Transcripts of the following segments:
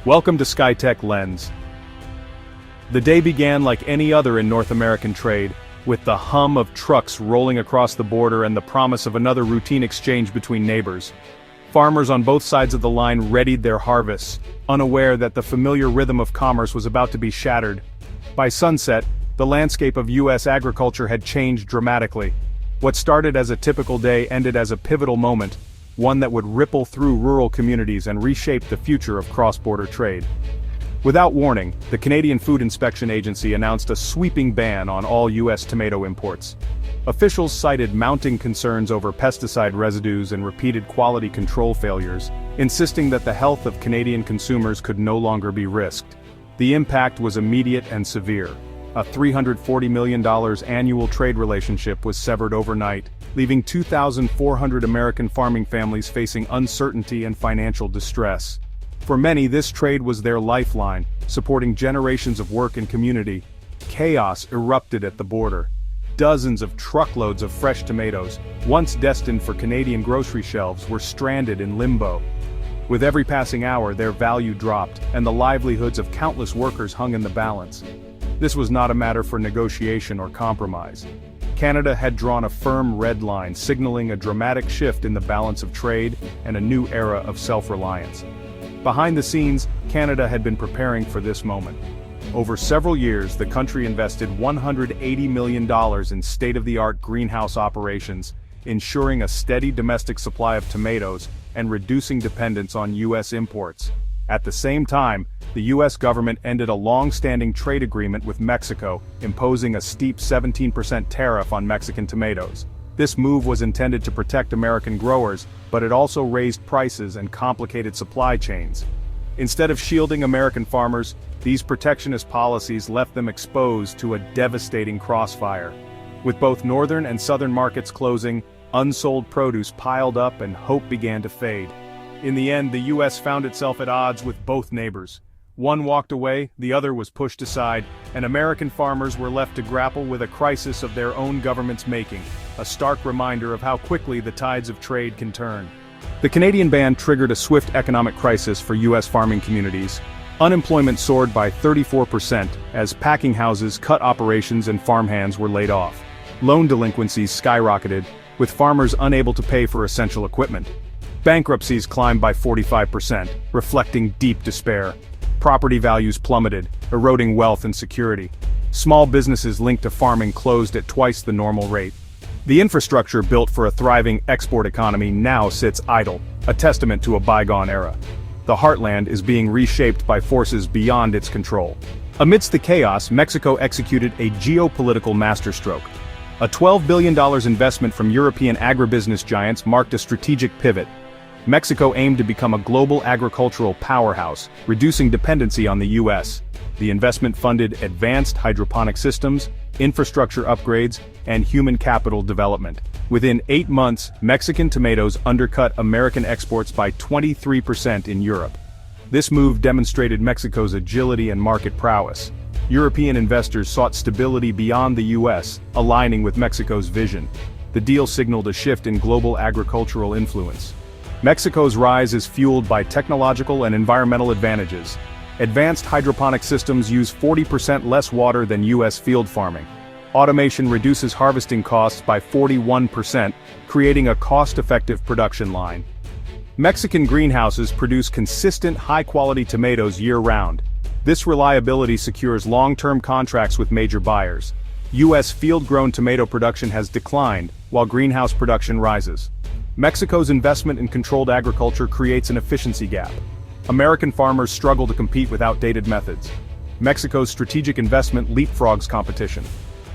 Welcome to Skytech-Lens. The day began like any other in North American trade, with the hum of trucks rolling across the border and the promise of another routine exchange between neighbors. Farmers on both sides of the line readied their harvests, unaware that the familiar rhythm of commerce was about to be shattered. By sunset, the landscape of U.S. agriculture had changed dramatically. What started as a typical day ended as a pivotal moment, one that would ripple through rural communities and reshape the future of cross-border trade. Without warning, the Canadian Food Inspection Agency announced a sweeping ban on all U.S. tomato imports. Officials cited mounting concerns over pesticide residues and repeated quality control failures, insisting that the health of Canadian consumers could no longer be risked. The impact was immediate and severe. A $340 million annual trade relationship was severed overnight, leaving 2,400 American farming families facing uncertainty and financial distress. For many, this trade was their lifeline, supporting generations of work and community. Chaos erupted at the border. Dozens of truckloads of fresh tomatoes, once destined for Canadian grocery shelves, were stranded in limbo. With every passing hour, their value dropped, and the livelihoods of countless workers hung in the balance. This was not a matter for negotiation or compromise. Canada had drawn a firm red line, signaling a dramatic shift in the balance of trade and a new era of self-reliance. Behind the scenes, Canada had been preparing for this moment. Over several years, the country invested $180 million in state-of-the-art greenhouse operations, ensuring a steady domestic supply of tomatoes and reducing dependence on U.S. imports. At the same time, the U.S. government ended a long-standing trade agreement with Mexico, imposing a steep 17% tariff on Mexican tomatoes. This move was intended to protect American growers, but it also raised prices and complicated supply chains. Instead of shielding American farmers, these protectionist policies left them exposed to a devastating crossfire. With both northern and southern markets closing, unsold produce piled up and hope began to fade. In the end, the U.S. found itself at odds with both neighbors. One walked away, the other was pushed aside, and American farmers were left to grapple with a crisis of their own government's making, a stark reminder of how quickly the tides of trade can turn. The Canadian ban triggered a swift economic crisis for U.S. farming communities. Unemployment soared by 34% as packing houses cut operations and farmhands were laid off. Loan delinquencies skyrocketed, with farmers unable to pay for essential equipment. Bankruptcies climbed by 45%, reflecting deep despair. Property values plummeted, eroding wealth and security. Small businesses linked to farming closed at twice the normal rate. The infrastructure built for a thriving export economy now sits idle, a testament to a bygone era. The Heartland is being reshaped by forces beyond its control. Amidst the chaos, Mexico executed a geopolitical masterstroke. A $12 billion investment from European agribusiness giants marked a strategic pivot. Mexico aimed to become a global agricultural powerhouse, reducing dependency on the U.S. The investment funded advanced hydroponic systems, infrastructure upgrades, and human capital development. Within 8 months, Mexican tomatoes undercut American exports by 23% in Europe. This move demonstrated Mexico's agility and market prowess. European investors sought stability beyond the U.S., aligning with Mexico's vision. The deal signaled a shift in global agricultural influence. Mexico's rise is fueled by technological and environmental advantages. Advanced hydroponic systems use 40% less water than U.S. field farming. Automation reduces harvesting costs by 41%, creating a cost-effective production line. Mexican greenhouses produce consistent, high-quality tomatoes year-round. This reliability secures long-term contracts with major buyers. U.S. field-grown tomato production has declined, while greenhouse production rises. Mexico's investment in controlled agriculture creates an efficiency gap. American farmers struggle to compete with outdated methods. Mexico's strategic investment leapfrogs competition.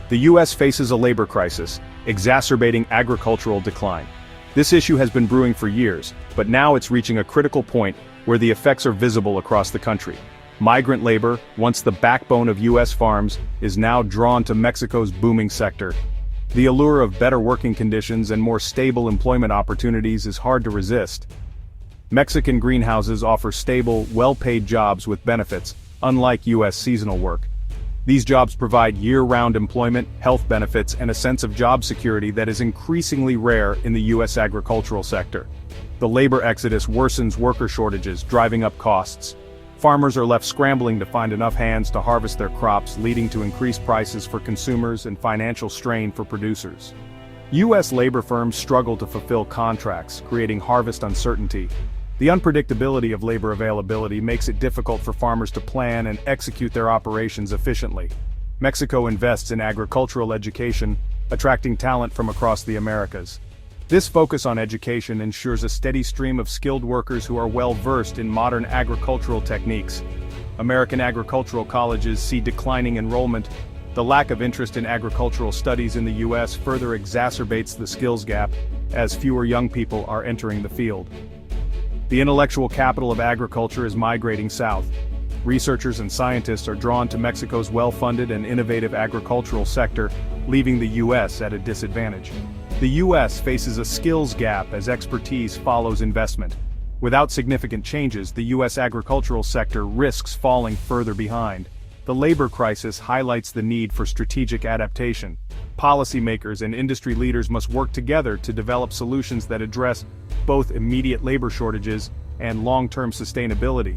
The U.S. faces a labor crisis, exacerbating agricultural decline. This issue has been brewing for years, but now it's reaching a critical point where the effects are visible across the country. Migrant labor, once the backbone of U.S. farms, is now drawn to Mexico's booming sector. The allure of better working conditions and more stable employment opportunities is hard to resist. Mexican greenhouses offer stable, well-paid jobs with benefits, unlike U.S. seasonal work. These jobs provide year-round employment, health benefits, and a sense of job security that is increasingly rare in the U.S. agricultural sector. The labor exodus worsens worker shortages, driving up costs. Farmers are left scrambling to find enough hands to harvest their crops, leading to increased prices for consumers and financial strain for producers. U.S. labor firms struggle to fulfill contracts, creating harvest uncertainty. The unpredictability of labor availability makes it difficult for farmers to plan and execute their operations efficiently. Mexico invests in agricultural education, attracting talent from across the Americas. This focus on education ensures a steady stream of skilled workers who are well-versed in modern agricultural techniques. American agricultural colleges see declining enrollment. The lack of interest in agricultural studies in the U.S. further exacerbates the skills gap, as fewer young people are entering the field. The intellectual capital of agriculture is migrating south. Researchers and scientists are drawn to Mexico's well-funded and innovative agricultural sector, leaving the U.S. at a disadvantage. The U.S. faces a skills gap as expertise follows investment. Without significant changes, the U.S. agricultural sector risks falling further behind. The labor crisis highlights the need for strategic adaptation. Policymakers and industry leaders must work together to develop solutions that address both immediate labor shortages and long-term sustainability.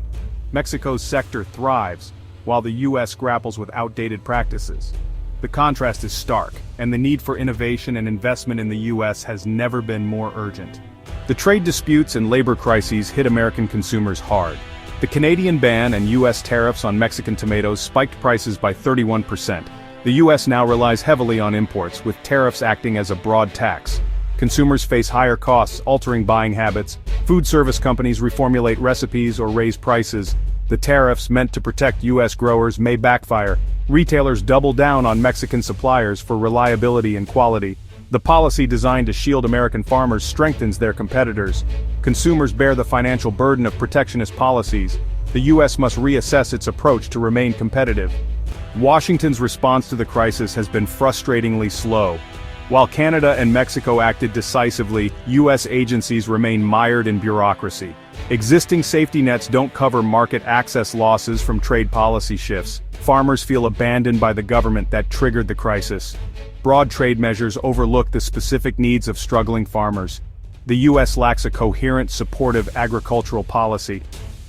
Mexico's sector thrives, while the U.S. grapples with outdated practices. The contrast is stark, and the need for innovation and investment in the U.S. has never been more urgent. The trade disputes and labor crises hit American consumers hard. The Canadian ban and U.S. tariffs on Mexican tomatoes spiked prices by 31%. The U.S. now relies heavily on imports, with tariffs acting as a broad tax. Consumers face higher costs, altering buying habits. Food service companies reformulate recipes or raise prices. The tariffs meant to protect U.S. growers may backfire. Retailers double down on Mexican suppliers for reliability and quality. The policy designed to shield American farmers strengthens their competitors. Consumers bear the financial burden of protectionist policies. The U.S. must reassess its approach to remain competitive. Washington's response to the crisis has been frustratingly slow. While Canada and Mexico acted decisively, U.S. agencies remain mired in bureaucracy. Existing safety nets don't cover market access losses from trade policy shifts. Farmers feel abandoned by the government that triggered the crisis. Broad trade measures overlook the specific needs of struggling farmers. The U.S. lacks a coherent, supportive agricultural policy.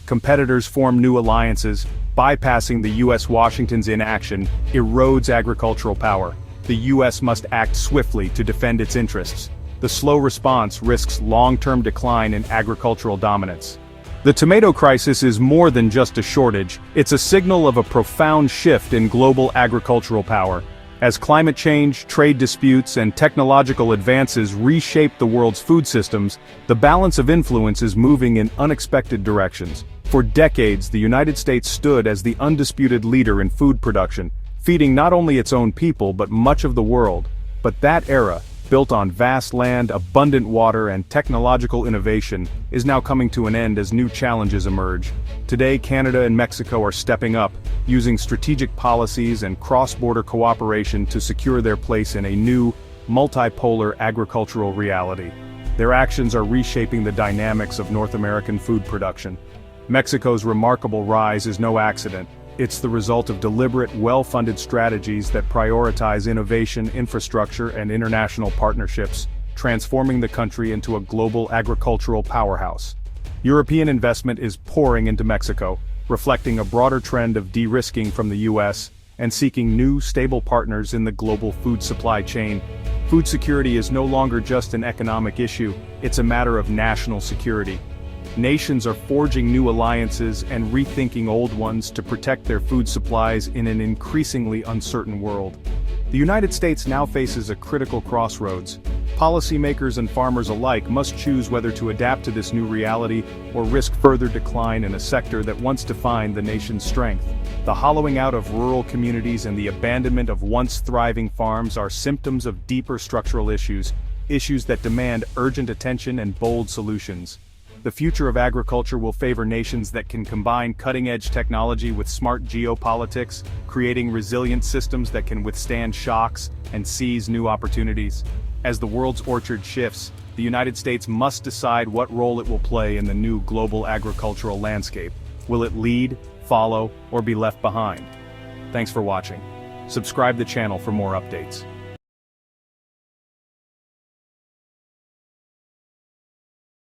Competitors form new alliances. Bypassing the U.S. Washington's inaction erodes agricultural power. The U.S. must act swiftly to defend its interests. The slow response risks long-term decline in agricultural dominance. The tomato crisis is more than just a shortage, it's a signal of a profound shift in global agricultural power. As climate change, trade disputes, and technological advances reshape the world's food systems, the balance of influence is moving in unexpected directions. For decades, the United States stood as the undisputed leader in food production, feeding not only its own people but much of the world. But that era, built on vast land, abundant water, and technological innovation, is now coming to an end as new challenges emerge. Today, Canada and Mexico are stepping up, using strategic policies and cross-border cooperation to secure their place in a new, multipolar agricultural reality. Their actions are reshaping the dynamics of North American food production. Mexico's remarkable rise is no accident. It's the result of deliberate, well-funded strategies that prioritize innovation, infrastructure, and international partnerships, transforming the country into a global agricultural powerhouse. European investment is pouring into Mexico, reflecting a broader trend of de-risking from the U.S. and seeking new, stable partners in the global food supply chain. Food security is no longer just an economic issue, it's a matter of national security. Nations are forging new alliances and rethinking old ones to protect their food supplies in an increasingly uncertain world. The United States now faces a critical crossroads. Policymakers and farmers alike must choose whether to adapt to this new reality or risk further decline in a sector that once defined the nation's strength. The hollowing out of rural communities and the abandonment of once thriving farms are symptoms of deeper structural issues that demand urgent attention and bold solutions. The future of agriculture will favor nations that can combine cutting-edge technology with smart geopolitics, creating resilient systems that can withstand shocks and seize new opportunities. As the world's orchard shifts, the United States must decide what role it will play in the new global agricultural landscape. Will it lead, follow, or be left behind? Thanks for watching. Subscribe the channel for more updates.